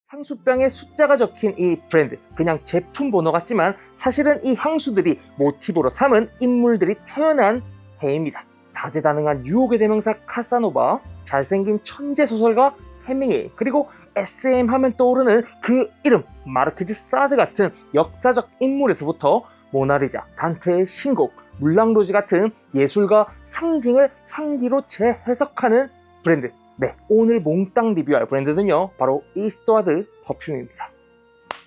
향수병에 숫자가 적힌 이 브랜드, 그냥 제품 번호 같지만 사실은 이 향수들이 모티브로 삼은 인물들이 태어난 해입니다. 다재다능한 유혹의 대명사 카사노바, 잘생긴 천재 소설가 해밍웨이, 그리고 SM 하면 떠오르는 그 이름 마르키드 사드 같은 역사적 인물에서부터 모나리자, 단테의 신곡, 물랑로즈 같은 예술가 상징을 향기로 재해석하는 브랜드. 네, 오늘 몽땅 리뷰할 브랜드는요, 바로 이스트와드 퍼퓸입니다.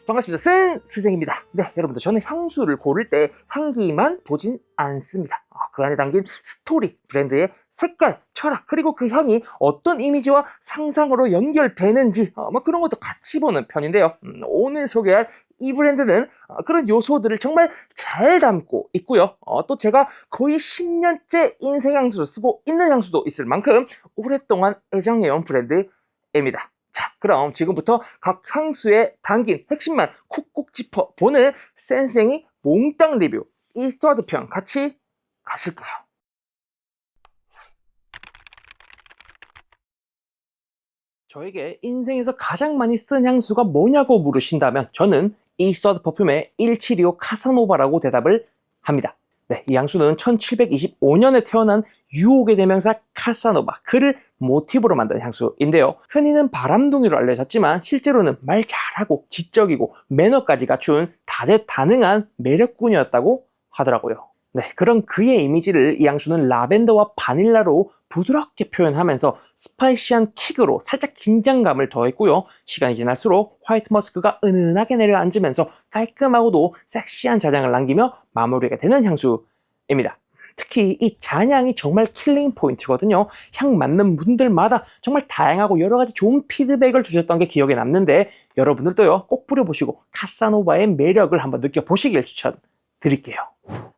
반갑습니다. 센스쟁입니다. 네, 여러분들, 저는 향수를 고를 때 향기만 보진 않습니다. 그 안에 담긴 스토리, 브랜드의 색깔, 철학, 그리고 그 향이 어떤 이미지와 상상으로 연결되는지 그런 것도 같이 보는 편인데요. 오늘 소개할 이 브랜드는 그런 요소들을 정말 잘 담고 있고요. 또 제가 거의 10년째 인생 향수를 쓰고 있는 향수도 있을 만큼 오랫동안 애정해온 브랜드입니다. 자, 그럼 지금부터 각 향수에 담긴 핵심만 콕콕 짚어보는 센스쟁이 몽땅 리뷰 이스트와드 편 같이 가실까요? 저에게 인생에서 가장 많이 쓴 향수가 뭐냐고 물으신다면 저는 이스트와드 퍼퓸의 1725 카사노바라고 대답을 합니다. 네, 이 향수는 1725년에 태어난 유혹의 대명사 카사노바, 그를 모티브로 만든 향수인데요. 흔히는 바람둥이로 알려졌지만 실제로는 말 잘하고 지적이고 매너까지 갖춘 다재다능한 매력꾼이었다고 하더라고요. 네, 그런 그의 이미지를 이 향수는 라벤더와 바닐라로 부드럽게 표현하면서 스파이시한 킥으로 살짝 긴장감을 더했고요. 시간이 지날수록 화이트 머스크가 은은하게 내려앉으면서 깔끔하고도 섹시한 자장을 남기며 마무리가 되는 향수입니다. 특히 이 잔향이 정말 킬링 포인트거든요. 향 맡는 분들마다 정말 다양하고 여러 가지 좋은 피드백을 주셨던 게 기억에 남는데, 여러분들도요, 꼭 뿌려보시고 카사노바의 매력을 한번 느껴보시길 추천드릴게요.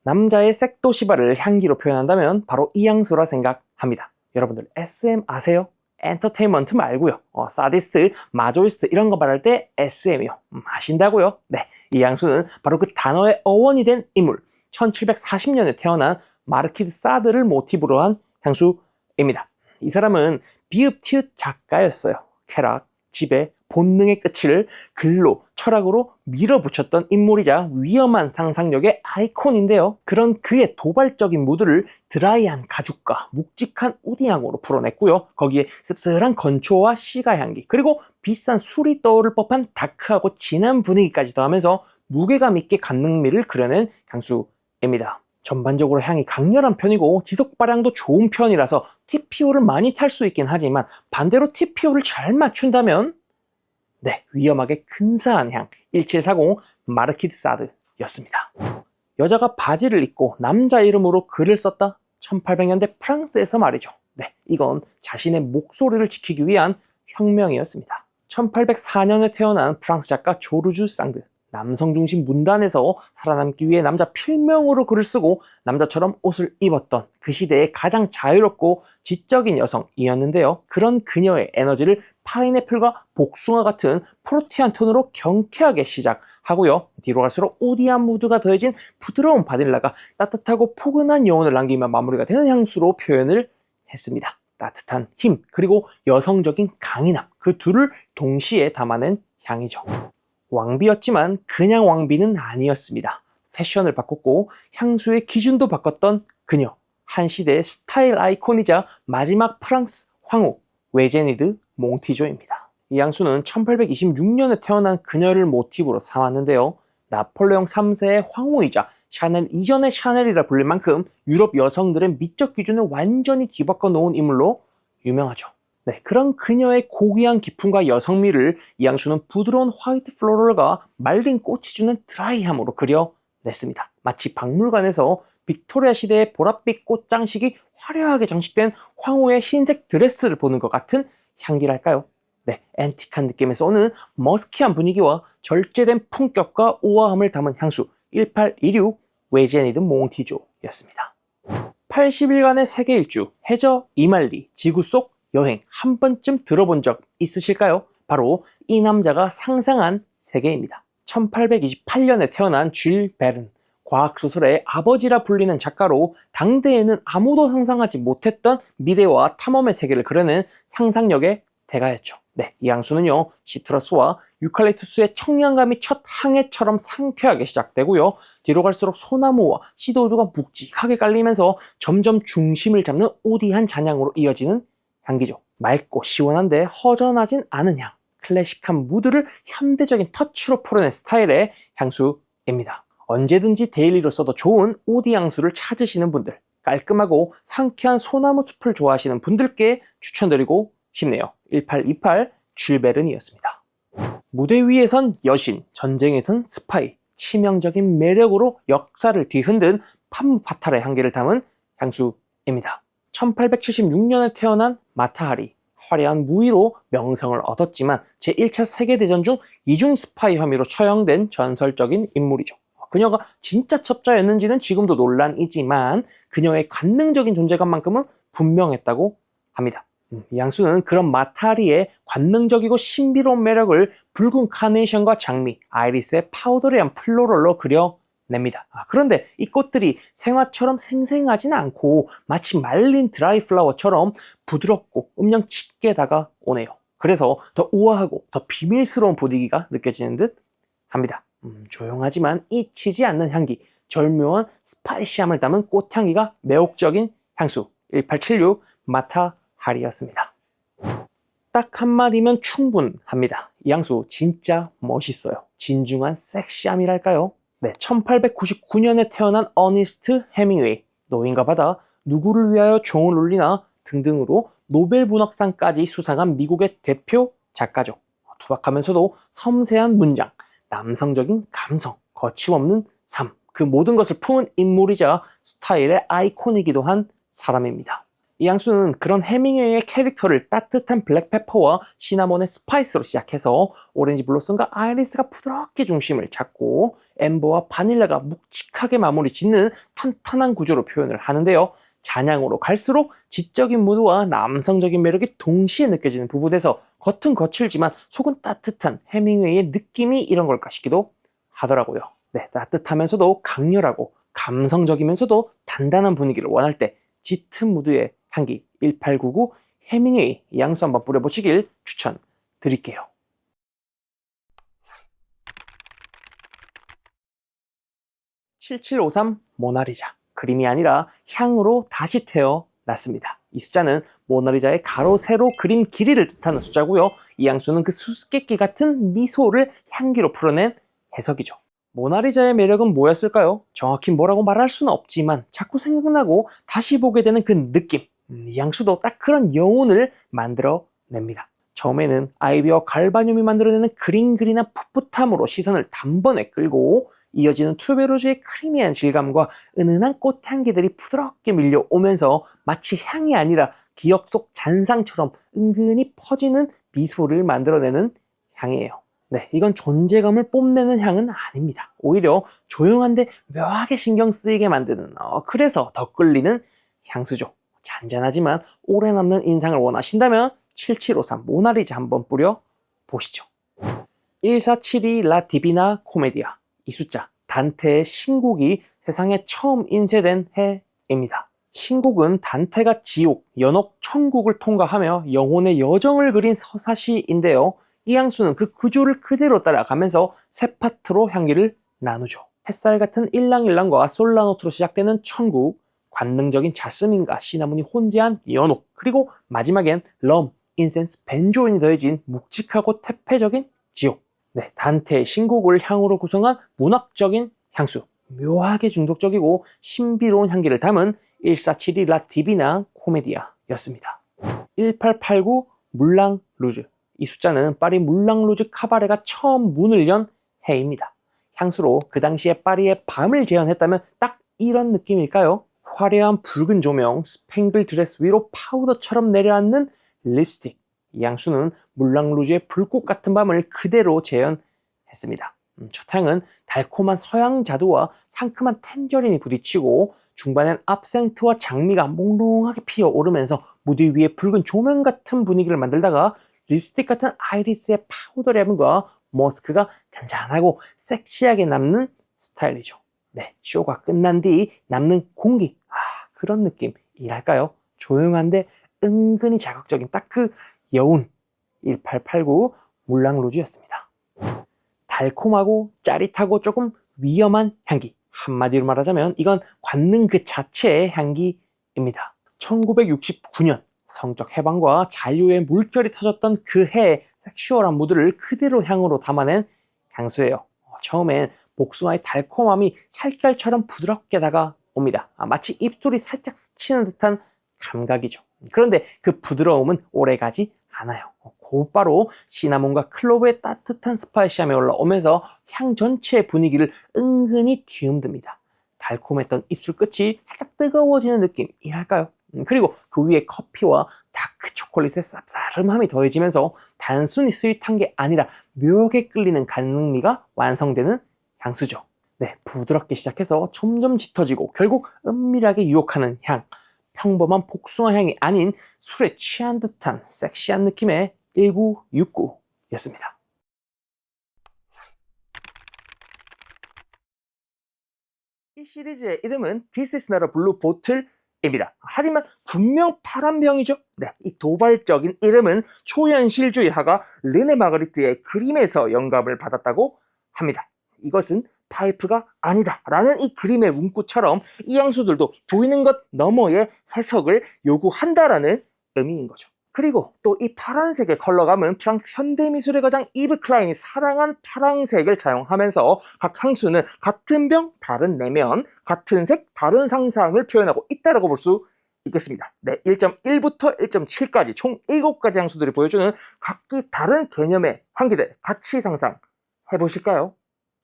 남자의 색도시바를 향기로 표현한다면 바로 이 향수라 생각합니다. 여러분들 SM 아세요? 엔터테인먼트 말고요. 사디스트, 마조이스트 이런 거 말할 때 SM이요. 아신다고요? 네, 이 향수는 바로 그 단어의 어원이 된 인물, 1740년에 태어난 마르키드 사드를 모티브로 한 향수입니다. 이 사람은 비읍 티읕 작가였어요. 쾌락, 지배, 본능의 끝을 글로, 철학으로 밀어붙였던 인물이자 위험한 상상력의 아이콘인데요. 그런 그의 도발적인 무드를 드라이한 가죽과 묵직한 우디향으로 풀어냈고요. 거기에 씁쓸한 건초와 시가 향기, 그리고 비싼 술이 떠오를 법한 다크하고 진한 분위기까지 더하면서 무게감 있게 감능미를 그려낸 향수입니다. 전반적으로 향이 강렬한 편이고 지속 발향도 좋은 편이라서 TPO를 많이 탈 수 있긴 하지만, 반대로 TPO를 잘 맞춘다면 네, 위험하게 근사한 향 1740 마르키드 사드였습니다. 여자가 바지를 입고 남자 이름으로 글을 썼다? 1800년대 프랑스에서 말이죠. 네, 이건 자신의 목소리를 지키기 위한 혁명이었습니다. 1804년에 태어난 프랑스 작가 조르주 쌍드, 남성 중심 문단에서 살아남기 위해 남자 필명으로 글을 쓰고 남자처럼 옷을 입었던 그 시대의 가장 자유롭고 지적인 여성이었는데요. 그런 그녀의 에너지를 파인애플과 복숭아 같은 프루티한 톤으로 경쾌하게 시작하고요. 뒤로 갈수록 우디한 무드가 더해진 부드러운 바닐라가 따뜻하고 포근한 여운을 남기며 마무리가 되는 향수로 표현을 했습니다. 따뜻한 힘, 그리고 여성적인 강인함, 그 둘을 동시에 담아낸 향이죠. 왕비였지만 그냥 왕비는 아니었습니다. 패션을 바꿨고 향수의 기준도 바꿨던 그녀, 한 시대의 스타일 아이콘이자 마지막 프랑스 황후 외제니드 몽티조입니다. 이 향수는 1826년에 태어난 그녀를 모티브로 삼았는데요. 나폴레옹 3세의 황후이자 샤넬 이전의 샤넬이라 불릴 만큼 유럽 여성들의 미적 기준을 완전히 뒤바꿔 놓은 인물로 유명하죠. 네, 그런 그녀의 고귀한 기품과 여성미를 이 향수는 부드러운 화이트 플로럴과 말린 꽃이 주는 드라이함으로 그려냈습니다. 마치 박물관에서 빅토리아 시대의 보랏빛 꽃장식이 화려하게 장식된 황후의 흰색 드레스를 보는 것 같은 향기랄까요? 네, 앤틱한 느낌에서 오는 머스키한 분위기와 절제된 품격과 우아함을 담은 향수 1826 외제니드 몽티조였습니다. 80일간의 세계 일주, 해저 이말리, 지구 속 여행 한 번쯤 들어본 적 있으실까요? 바로 이 남자가 상상한 세계입니다. 1828년에 태어난 쥘 베른, 과학소설의 아버지라 불리는 작가로 당대에는 아무도 상상하지 못했던 미래와 탐험의 세계를 그려낸 상상력의 대가였죠. 네, 이 향수는요, 시트러스와 유칼립투스의 청량감이 첫 항해처럼 상쾌하게 시작되고요. 뒤로 갈수록 소나무와 시드우드가 묵직하게 깔리면서 점점 중심을 잡는 우디한 잔향으로 이어지는 향기죠. 맑고 시원한데 허전하진 않은 향. 클래식한 무드를 현대적인 터치로 풀어낸 스타일의 향수입니다. 언제든지 데일리로 써도 좋은 우디 향수를 찾으시는 분들, 깔끔하고 상쾌한 소나무 숲을 좋아하시는 분들께 추천드리고 싶네요. 1828 쥘베른이었습니다. 무대 위에선 여신, 전쟁에선 스파이, 치명적인 매력으로 역사를 뒤흔든 판무파탈의 향기를 담은 향수입니다. 1876년에 태어난 마타하리, 화려한 무위로 명성을 얻었지만 제1차 세계대전 중 이중 스파이 혐의로 처형된 전설적인 인물이죠. 그녀가 진짜 첩자였는지는 지금도 논란이지만 그녀의 관능적인 존재감만큼은 분명했다고 합니다. 이 향수는 그런 마타리의 관능적이고 신비로운 매력을 붉은 카네이션과 장미, 아이리스의 파우더리한 플로럴로 그려냅니다. 그런데 이 꽃들이 생화처럼 생생하진 않고 마치 말린 드라이 플라워처럼 부드럽고 음영 짙게 다가오네요. 그래서 더 우아하고 더 비밀스러운 분위기가 느껴지는 듯 합니다. 조용하지만 잊히지 않는 향기, 절묘한 스파이시함을 담은 꽃향기가 매혹적인 향수 1876 마타하리였습니다. 딱 한마디면 충분합니다. 이 향수 진짜 멋있어요. 진중한 섹시함이랄까요? 네, 1899년에 태어난 어니스트 해밍웨이, 노인과 바다, 누구를 위하여 종을 울리나 등등으로 노벨 문학상까지 수상한 미국의 대표 작가죠. 투박하면서도 섬세한 문장, 남성적인 감성, 거침없는 삶, 그 모든 것을 품은 인물이자 스타일의 아이콘이기도 한 사람입니다. 이 향수는 그런 해밍웨이의 캐릭터를 따뜻한 블랙페퍼와 시나몬의 스파이스로 시작해서 오렌지 블로썸과 아이리스가 부드럽게 중심을 잡고 엠버와 바닐라가 묵직하게 마무리 짓는 탄탄한 구조로 표현을 하는데요. 잔향으로 갈수록 지적인 무드와 남성적인 매력이 동시에 느껴지는 부분에서 겉은 거칠지만 속은 따뜻한 해밍웨이의 느낌이 이런 걸까 싶기도 하더라고요. 네, 따뜻하면서도 강렬하고 감성적이면서도 단단한 분위기를 원할 때 짙은 무드의 향기 1899 해밍웨이 이 향수 한번 뿌려보시길 추천드릴게요. 7753 모나리자, 그림이 아니라 향으로 다시 태어났습니다. 이 숫자는 모나리자의 가로 세로 그림 길이를 뜻하는 숫자고요. 이 향수는 그 수수께끼 같은 미소를 향기로 풀어낸 해석이죠. 모나리자의 매력은 뭐였을까요? 정확히 뭐라고 말할 수는 없지만 자꾸 생각나고 다시 보게 되는 그 느낌. 이 향수도 딱 그런 여운을 만들어냅니다. 처음에는 아이비와 갈바늄이 만들어내는 그린그린한 풋풋함으로 시선을 단번에 끌고 이어지는 투베로즈의 크리미한 질감과 은은한 꽃향기들이 부드럽게 밀려오면서 마치 향이 아니라 기억 속 잔상처럼 은근히 퍼지는 미소를 만들어내는 향이에요. 네, 이건 존재감을 뽐내는 향은 아닙니다. 오히려 조용한데 묘하게 신경 쓰이게 만드는 그래서 더 끌리는 향수죠. 잔잔하지만 오래 남는 인상을 원하신다면 7753 모나리자 한번 뿌려보시죠. 1472 라 디비나 코메디아, 이 숫자 단테의 신곡이 세상에 처음 인쇄된 해입니다. 신곡은 단테가 지옥, 연옥, 천국을 통과하며 영혼의 여정을 그린 서사시인데요. 이 향수는 그 구조를 그대로 따라가면서 세 파트로 향기를 나누죠. 햇살 같은 일랑일랑과 솔라노트로 시작되는 천국, 관능적인 자스민과 시나몬이 혼재한 연옥, 그리고 마지막엔 럼, 인센스, 벤조인이 더해진 묵직하고 태폐적인 지옥. 네, 단테의 신곡을 향으로 구성한 문학적인 향수, 묘하게 중독적이고 신비로운 향기를 담은 1472 라 디비나 코메디아였습니다. 1889 물랑 루즈, 이 숫자는 파리 물랑 루즈 카바레가 처음 문을 연 해입니다. 향수로 그 당시에 파리의 밤을 재현했다면 딱 이런 느낌일까요? 화려한 붉은 조명, 스팽글 드레스 위로 파우더처럼 내려앉는 립스틱. 이 향수는 물랑 루즈의 불꽃 같은 밤을 그대로 재현했습니다. 첫 향은 달콤한 서양 자두와 상큼한 텐저린이 부딪히고 중반엔 압생트와 장미가 몽롱하게 피어오르면서 무대 위에 붉은 조명 같은 분위기를 만들다가 립스틱 같은 아이리스의 파우더 랩과 머스크가 잔잔하고 섹시하게 남는 스타일이죠. 네, 쇼가 끝난 뒤 남는 공기, 그런 느낌이랄까요? 조용한데 은근히 자극적인 딱 그 여운, 1889 물랑루즈였습니다. 달콤하고 짜릿하고 조금 위험한 향기. 한마디로 말하자면 이건 관능 그 자체의 향기입니다. 1969년 성적 해방과 자유의 물결이 터졌던 그 해의 섹슈얼한 무드를 그대로 향으로 담아낸 향수예요. 처음엔 복숭아의 달콤함이 살결처럼 부드럽게 다가옵니다. 마치 입술이 살짝 스치는 듯한 감각이죠. 그런데 그 부드러움은 오래가지 않아요. 곧바로 시나몬과 클로브의 따뜻한 스파이시함이 올라오면서 향 전체의 분위기를 은근히 뒤흔듭니다. 달콤했던 입술 끝이 살짝 뜨거워지는 느낌이랄까요? 그리고 그 위에 커피와 다크 초콜릿의 쌉싸름함이 더해지면서 단순히 스윗한 게 아니라 묘하게 끌리는 간능미가 완성되는 향수죠. 네, 부드럽게 시작해서 점점 짙어지고 결국 은밀하게 유혹하는 향. 평범한 복숭아 향이 아닌 술에 취한 듯한 섹시한 느낌의 1969였습니다. 이 시리즈의 이름은 This is not a blue bottle입니다. 하지만 분명 파란 병이죠. 네, 이 도발적인 이름은 초현실주의화가 르네 마그리트의 그림에서 영감을 받았다고 합니다. 이것은 파이프가 아니다 라는 이 그림의 문구처럼 이 향수들도 보이는 것 너머의 해석을 요구한다라는 의미인 거죠. 그리고 또 이 파란색의 컬러감은 프랑스 현대미술의 가장 이브 클라인이 사랑한 파란색을 차용하면서 각 향수는 같은 병, 다른 내면, 같은 색, 다른 상상을 표현하고 있다고 볼 수 있겠습니다. 네, 1.1부터 1.7까지 총 7가지 향수들이 보여주는 각기 다른 개념의 향기들 같이 상상해 보실까요?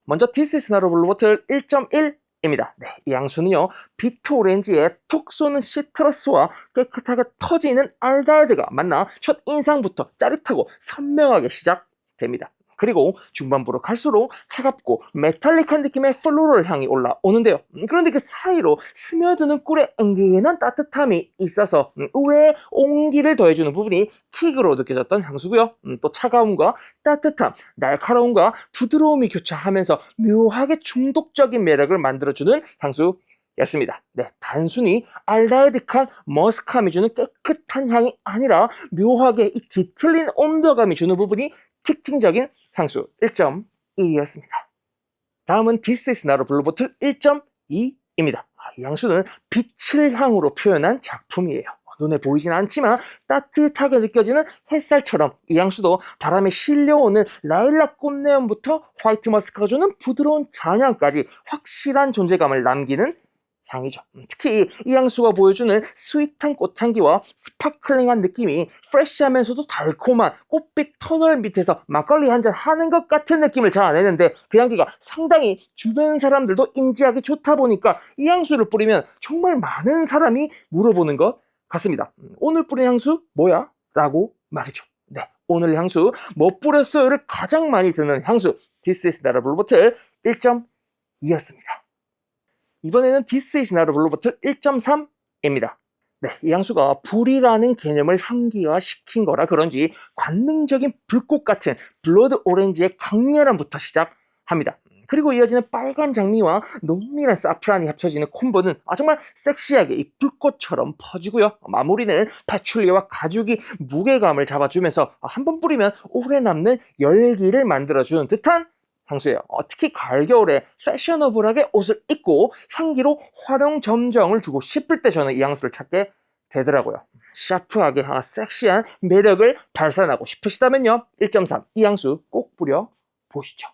먼저 This is not a blue bottle 1.1입니다. 네, 이 향수는요, 비트 오렌지에 톡 쏘는 시트러스와 깨끗하게 터지는 알데하이드가 만나 첫 인상부터 짜릿하고 선명하게 시작됩니다. 그리고 중반부로 갈수록 차갑고 메탈릭한 느낌의 플로럴 향이 올라오는데요. 그런데 그 사이로 스며드는 꿀의 은근한 따뜻함이 있어서 의외의 온기를 더해주는 부분이 킥으로 느껴졌던 향수고요. 또 차가움과 따뜻함, 날카로움과 부드러움이 교차하면서 묘하게 중독적인 매력을 만들어주는 향수였습니다. 네, 단순히 알데하이드한 머스감이 주는 깨끗한 향이 아니라 묘하게 이 뒤틀린 온도감이 주는 부분이 특징적인 향수 1.1이었습니다. 다음은 This is not a blue bottle 1.2입니다. 이 향수는 빛을 향으로 표현한 작품이에요. 눈에 보이진 않지만 따뜻하게 느껴지는 햇살처럼 이 향수도 바람에 실려오는 라일락 꽃내음부터 화이트 머스크가 주는 부드러운 잔향까지 확실한 존재감을 남기는 향이죠. 특히 이 향수가 보여주는 스윗한 꽃향기와 스파클링한 느낌이 프레쉬하면서도 달콤한 꽃빛 터널 밑에서 막걸리 한잔 하는 것 같은 느낌을 자아내는데 그 향기가 상당히 주변 사람들도 인지하기 좋다 보니까 이 향수를 뿌리면 정말 많은 사람이 물어보는 것 같습니다. 오늘 뿌린 향수 뭐야? 라고 말이죠. 네, 오늘 향수 뭐 뿌렸어요를 가장 많이 듣는 향수 This is not a blue bottle 1.2였습니다. 이번에는 This is not a blue bottle 1.3입니다. 네, 이 향수가 불이라는 개념을 향기화시킨 거라 그런지 관능적인 불꽃 같은 블러드 오렌지의 강렬함부터 시작합니다. 그리고 이어지는 빨간 장미와 농밀한 사프란이 합쳐지는 콤보는 정말 섹시하게 이 불꽃처럼 퍼지고요. 마무리는 패출리와 가죽이 무게감을 잡아주면서 한 번 뿌리면 오래 남는 열기를 만들어주는 듯한 향수예요. 특히 가을 겨울에 패셔너블하게 옷을 입고 향기로 활용 점정을 주고 싶을 때 저는 이 향수를 찾게 되더라고요. 샤프하게 섹시한 매력을 발산하고 싶으시다면요, 1.3 이 향수 꼭 뿌려 보시죠.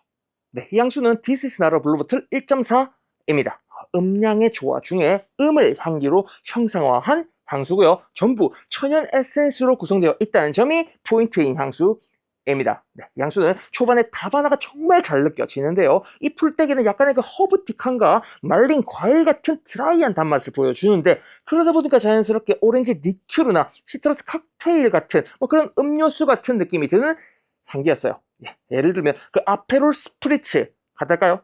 네, 이 향수는 This is not a blue bottle 1.4입니다. 음량의 조화 중에 음을 향기로 형상화한 향수고요. 전부 천연 에센스로 구성되어 있다는 점이 포인트인 향수입니다. 네, 이 향수는 초반에 다바나가 정말 잘 느껴지는데요. 이 풀떼기는 약간의 그 허브틱함과 말린 과일 같은 드라이한 단맛을 보여주는데 그러다 보니까 자연스럽게 오렌지 리큐르나 시트러스 칵테일 같은 그런 음료수 같은 느낌이 드는 향기였어요. 예를 들면 그 아페롤 스프리츠 같을까요?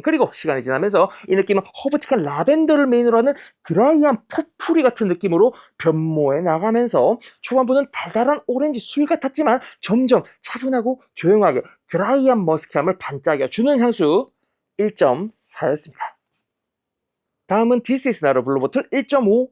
그리고 시간이 지나면서 이 느낌은 허브틱한 라벤더를 메인으로 하는 드라이한 포프리 같은 느낌으로 변모해 나가면서 초반부는 달달한 오렌지 술 같았지만 점점 차분하고 조용하게 드라이한 머스크함을 반짝여주는 향수 1.4였습니다. 다음은 This is not a blue bottle 1.5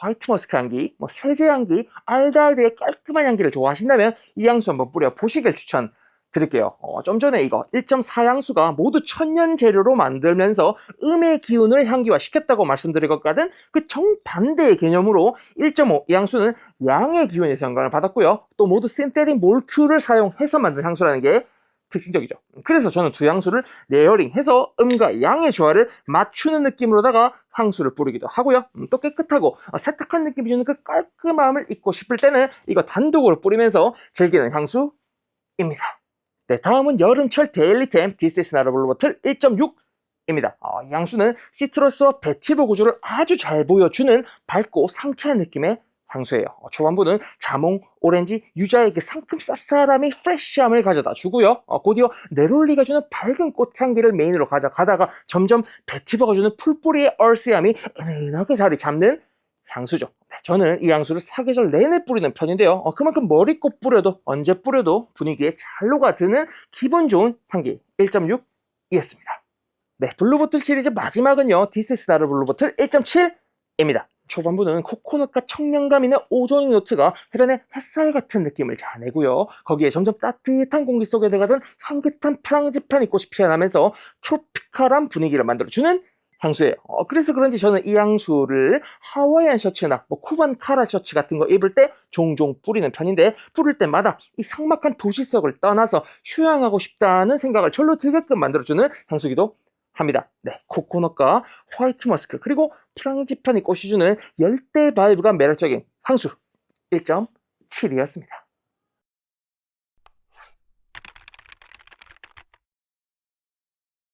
화이트 머스크 향기, 세제 향기, 알데하이드의 깔끔한 향기를 좋아하신다면 이 향수 한번 뿌려 보시길 추천드릴게요. 좀 전에 이거 1.4 향수가 모두 천연 재료로 만들면서 음의 기운을 향기화시켰다고 말씀드렸거든. 그 정반대의 개념으로 1.5 이 향수는 양의 기운에서 영감을 받았고요. 또 모두 신테릭 몰큐를 사용해서 만든 향수라는 게 특징적이죠. 그래서 저는 두 향수를 레이어링해서 음과 양의 조화를 맞추는 느낌으로다가 향수를 뿌리기도 하고요. 또 깨끗하고 세탁한 느낌이 주는 그 깔끔함을 잊고 싶을 때는 이거 단독으로 뿌리면서 즐기는 향수입니다. 네, 다음은 여름철 데일리템 This is not a blue bottle 1.6입니다. 이 향수는 시트러스와 베티버 구조를 아주 잘 보여주는 밝고 상쾌한 느낌의 향수예요. 초반부는 자몽, 오렌지, 유자의 그 상큼 쌉싸람이 프레쉬함을 가져다 주고요. 곧이어 네롤리가 주는 밝은 꽃향기를 메인으로 가져가다가 점점 베티버가 주는 풀뿌리의 얼스함이 은은하게 자리 잡는 향수죠. 네, 저는 이 향수를 사계절 내내 뿌리는 편인데요. 그만큼 머리꽃 뿌려도 언제 뿌려도 분위기에 잘 녹아드는 기분 좋은 향기 1.6이었습니다. 네, 블루보틀 시리즈 마지막은요. This is not a blue bottle 1.7입니다. 초반부는 코코넛과 청량감 있는 오존 노트가 해변의 햇살 같은 느낌을 자아내고요. 거기에 점점 따뜻한 공기 속에 들어가던 향긋한 프랑지파니 꽃이 피어나면서 트로피칼한 분위기를 만들어주는 향수예요. 그래서 그런지 저는 이 향수를 하와이안 셔츠나 쿠반 카라 셔츠 같은 거 입을 때 종종 뿌리는 편인데, 뿌릴 때마다 이 삭막한 도시석을 떠나서 휴양하고 싶다는 생각을 절로 들게끔 만들어주는 향수기도 합니다. 네, 코코넛과 화이트 머스크 그리고 프랑지파니 꽃이 주는 열대 바이브가 매력적인 향수 1.7이었습니다.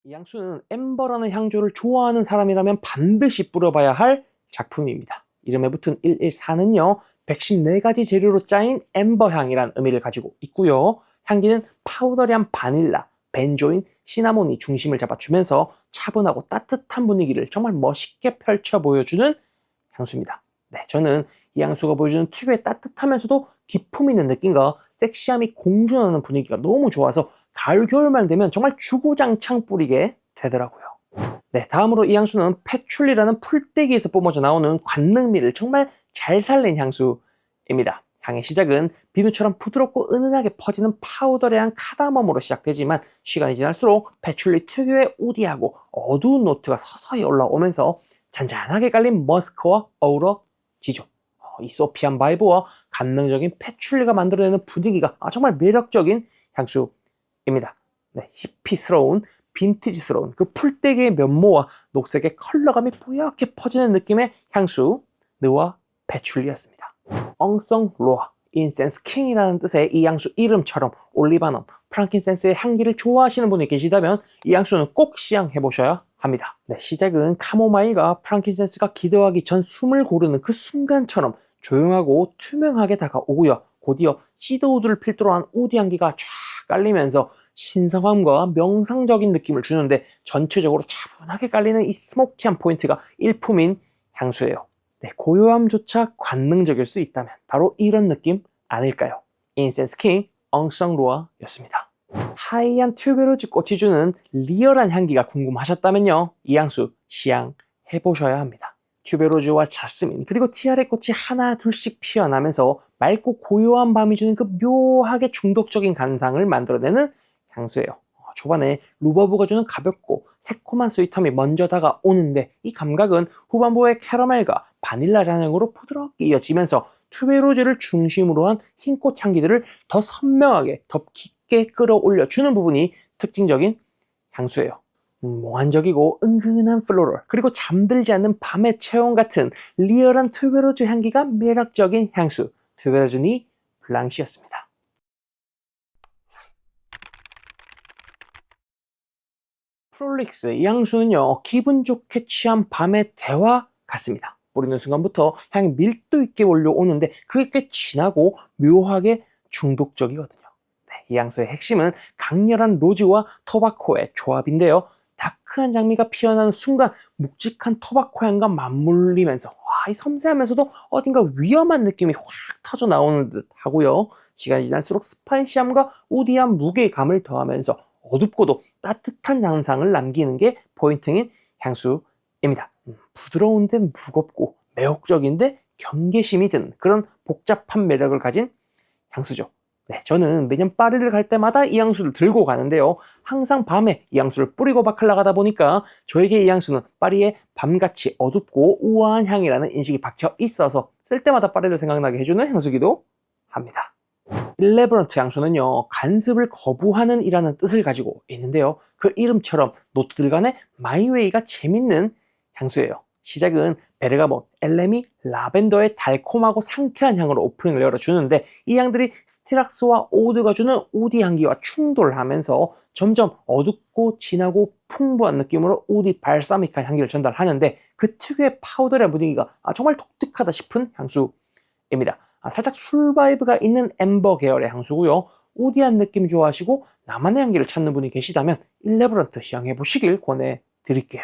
이 향수는 엠버라는 향조를 좋아하는 사람이라면 반드시 뿌려봐야 할 작품입니다. 이름에 붙은 114는요 114가지 재료로 짜인 엠버 향이란 의미를 가지고 있고요. 향기는 파우더리한 바닐라, 벤조인, 시나몬이 중심을 잡아주면서 차분하고 따뜻한 분위기를 정말 멋있게 펼쳐 보여주는 향수입니다. 네, 저는 이 향수가 보여주는 특유의 따뜻하면서도 기품 있는 느낌과 섹시함이 공존하는 분위기가 너무 좋아서 가을, 겨울만 되면 정말 주구장창 뿌리게 되더라고요. 네, 다음으로 이 향수는 패출리라는 풀떼기에서 뿜어져 나오는 관능미를 정말 잘 살린 향수입니다. 향의 시작은 비누처럼 부드럽고 은은하게 퍼지는 파우더리한 카다멈으로 시작되지만 시간이 지날수록 패출리 특유의 우디하고 어두운 노트가 서서히 올라오면서 잔잔하게 깔린 머스크와 어우러지죠. 이 소피한 바이브와 감능적인 패출리가 만들어내는 분위기가 정말 매력적인 향수입니다. 네, 히피스러운 빈티지스러운 그 풀떼기의 면모와 녹색의 컬러감이 뿌옇게 퍼지는 느낌의 향수 느와 패출리였습니다. 엉성 로아, 인센스 킹이라는 뜻의 이 향수 이름처럼 올리바넘, 프랑킨센스의 향기를 좋아하시는 분이 계시다면 이 향수는 꼭 시향해 보셔야 합니다. 네, 시작은 카모마일과 프랑킨센스가 기도하기 전 숨을 고르는 그 순간처럼 조용하고 투명하게 다가오고요. 곧이어 시드우드를 필두로 한 우디 향기가 쫙 깔리면서 신성함과 명상적인 느낌을 주는데 전체적으로 차분하게 깔리는 이 스모키한 포인트가 일품인 향수예요. 네, 고요함조차 관능적일 수 있다면 바로 이런 느낌 아닐까요? 인센스 킹 엉성 로아였습니다. 하이한 튜베로즈 꽃이 주는 리얼한 향기가 궁금하셨다면요, 이 향수 시향해 보셔야 합니다. 튜베로즈와 자스민 그리고 티아레 꽃이 하나 둘씩 피어나면서 맑고 고요한 밤이 주는 그 묘하게 중독적인 감상을 만들어내는 향수예요. 초반에 루버브가 주는 가볍고 새콤한 스윗함이 먼저 다가오는데 이 감각은 후반부의 캐러멜과 바닐라 잔향으로 부드럽게 이어지면서 튜베로즈를 중심으로 한 흰꽃 향기들을 더 선명하게 더 깊게 끌어올려 주는 부분이 특징적인 향수예요. 몽환적이고 은근한 플로럴 그리고 잠들지 않는 밤의 체온 같은 리얼한 튜베로즈 향기가 매력적인 향수 튜베로즈 니 블랑시였습니다. 프롤릭스 이 향수는요 기분 좋게 취한 밤의 대화 같습니다. 뿌리는 순간부터 향이 밀도 있게 올려오는데 그게 꽤 진하고 묘하게 중독적이거든요. 네, 이 향수의 핵심은 강렬한 로즈와 토바코의 조합인데요. 다크한 장미가 피어나는 순간 묵직한 토바코 향과 맞물리면서 이 섬세하면서도 어딘가 위험한 느낌이 확 터져 나오는 듯 하고요. 시간이 지날수록 스파이시함과 우디한 무게감을 더하면서 어둡고도 따뜻한 향상을 남기는 게 포인트인 향수입니다. 부드러운데 무겁고 매혹적인데 경계심이 드는 그런 복잡한 매력을 가진 향수죠. 네, 저는 매년 파리를 갈 때마다 이 향수를 들고 가는데요. 항상 밤에 이 향수를 뿌리고 밖을 나가다 보니까 저에게 이 향수는 파리의 밤같이 어둡고 우아한 향이라는 인식이 박혀 있어서 쓸 때마다 파리를 생각나게 해주는 향수기도 합니다. 일레브런트 향수는요, 간습을 거부하는 이라는 뜻을 가지고 있는데요. 그 이름처럼 노트들 간의 마이웨이가 재밌는 향수예요. 시작은 베르가못, 엘레미, 라벤더의 달콤하고 상쾌한 향으로 오프닝을 열어주는데 이 향들이 스티락스와 오드가 주는 우디 향기와 충돌하면서 점점 어둡고 진하고 풍부한 느낌으로 우디 발사믹한 향기를 전달하는데 그 특유의 파우더의 분위기가 정말 독특하다 싶은 향수입니다. 살짝 술 바이브가 있는 엠버 계열의 향수고요. 우디한 느낌 좋아하시고 나만의 향기를 찾는 분이 계시다면 일레브런트 시향해 보시길 권해드릴게요.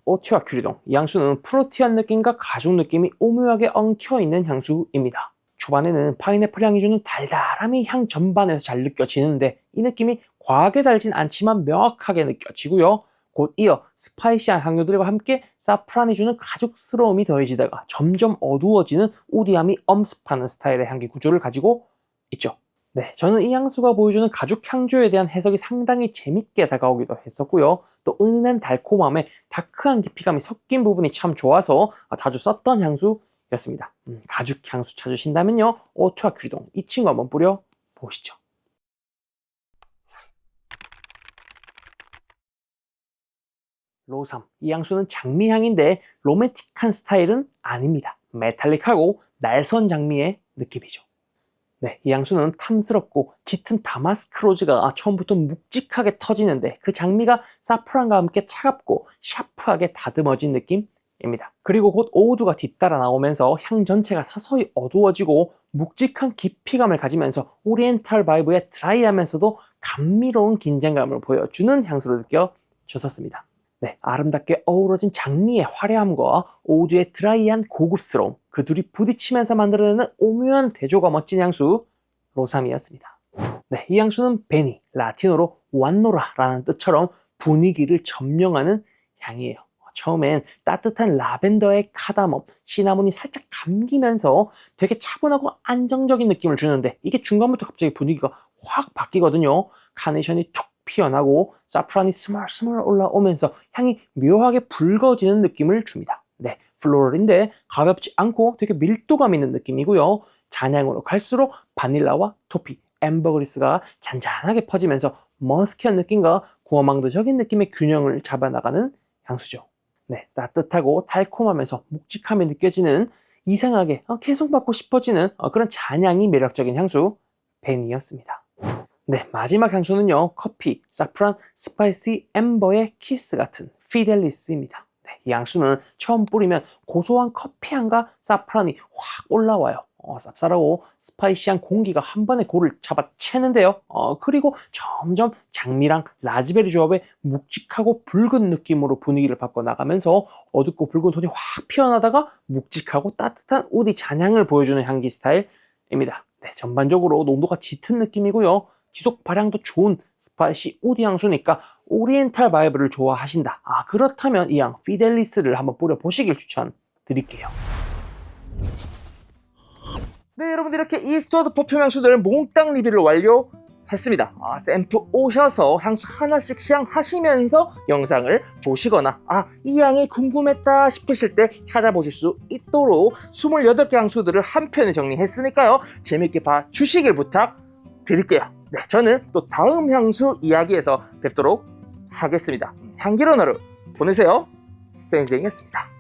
오티와 큐리동, 이 향수는 프루티한 느낌과 가죽 느낌이 오묘하게 엉켜있는 향수입니다. 초반에는 파인애플 향이 주는 달달함이 향 전반에서 잘 느껴지는데 이 느낌이 과하게 달진 않지만 명확하게 느껴지고요. 곧 이어 스파이시한 향료들과 함께 사프란이 주는 가죽스러움이 더해지다가 점점 어두워지는 우디함이 엄습하는 스타일의 향기 구조를 가지고 있죠. 네, 저는 이 향수가 보여주는 가죽 향조에 대한 해석이 상당히 재밌게 다가오기도 했었고요. 또 은은한 달콤함에 다크한 깊이감이 섞인 부분이 참 좋아서 자주 썼던 향수였습니다. 가죽 향수 찾으신다면요, 오투아 큐리동 이 친구 한번 뿌려 보시죠. 로삼, 이 향수는 장미향인데 로맨틱한 스타일은 아닙니다. 메탈릭하고 날선 장미의 느낌이죠. 네, 이 향수는 탐스럽고 짙은 다마스크 로즈가 처음부터 묵직하게 터지는데 그 장미가 사프란과 함께 차갑고 샤프하게 다듬어진 느낌입니다. 그리고 곧 오우드가 뒤따라 나오면서 향 전체가 서서히 어두워지고 묵직한 깊이감을 가지면서 오리엔탈 바이브의 드라이하면서도 감미로운 긴장감을 보여주는 향수로 느껴졌었습니다. 네, 아름답게 어우러진 장미의 화려함과 오우드의 드라이한 고급스러움, 그 둘이 부딪히면서 만들어내는 오묘한 대조가 멋진 향수 로삼이었습니다. 네, 이 향수는 베니, 라틴어로 완노라라는 뜻처럼 분위기를 점령하는 향이에요. 처음엔 따뜻한 라벤더의 카다멈, 시나몬이 살짝 감기면서 되게 차분하고 안정적인 느낌을 주는데 이게 중간부터 갑자기 분위기가 확 바뀌거든요. 카네이션이 툭 피어나고 사프란이 스멀스멀 올라오면서 향이 묘하게 붉어지는 느낌을 줍니다. 네, 플로럴인데 가볍지 않고 되게 밀도감 있는 느낌이고요. 잔향으로 갈수록 바닐라와 토피, 앰버그리스가 잔잔하게 퍼지면서 머스키한 느낌과 구어망드적인 느낌의 균형을 잡아나가는 향수죠. 네, 따뜻하고 달콤하면서 묵직함이 느껴지는 이상하게 계속 맡고 싶어지는 그런 잔향이 매력적인 향수 벤이었습니다. 네, 마지막 향수는요, 커피, 사프란, 스파이시, 엠버의 키스 같은 피델리스입니다. 네, 이 향수는 처음 뿌리면 고소한 커피향과 사프란이 확 올라와요. 쌉쌀하고 스파이시한 공기가 한 번에 고를 잡아채는데요. 그리고 점점 장미랑 라즈베리 조합의 묵직하고 붉은 느낌으로 분위기를 바꿔나가면서 어둡고 붉은 톤이 확 피어나다가 묵직하고 따뜻한 우디 잔향을 보여주는 향기 스타일입니다. 네, 전반적으로 농도가 짙은 느낌이고요. 지속 발향도 좋은 스파이시 우디 향수니까 오리엔탈 바이브를 좋아하신다. 그렇다면 이 향 피델리스를 한번 뿌려보시길 추천드릴게요. 네, 여러분들 이렇게 이스트워드 퍼퓸 향수들 몽땅 리뷰를 완료했습니다. 샘플 오셔서 향수 하나씩 시향하시면서 영상을 보시거나 이 향이 궁금했다 싶으실 때 찾아보실 수 있도록 28개 향수들을 한 편에 정리했으니까요. 재밌게 봐주시길 부탁드릴게요. 네, 저는 또 다음 향수 이야기에서 뵙도록 하겠습니다. 향기로운 하루 보내세요. 센생이었습니다.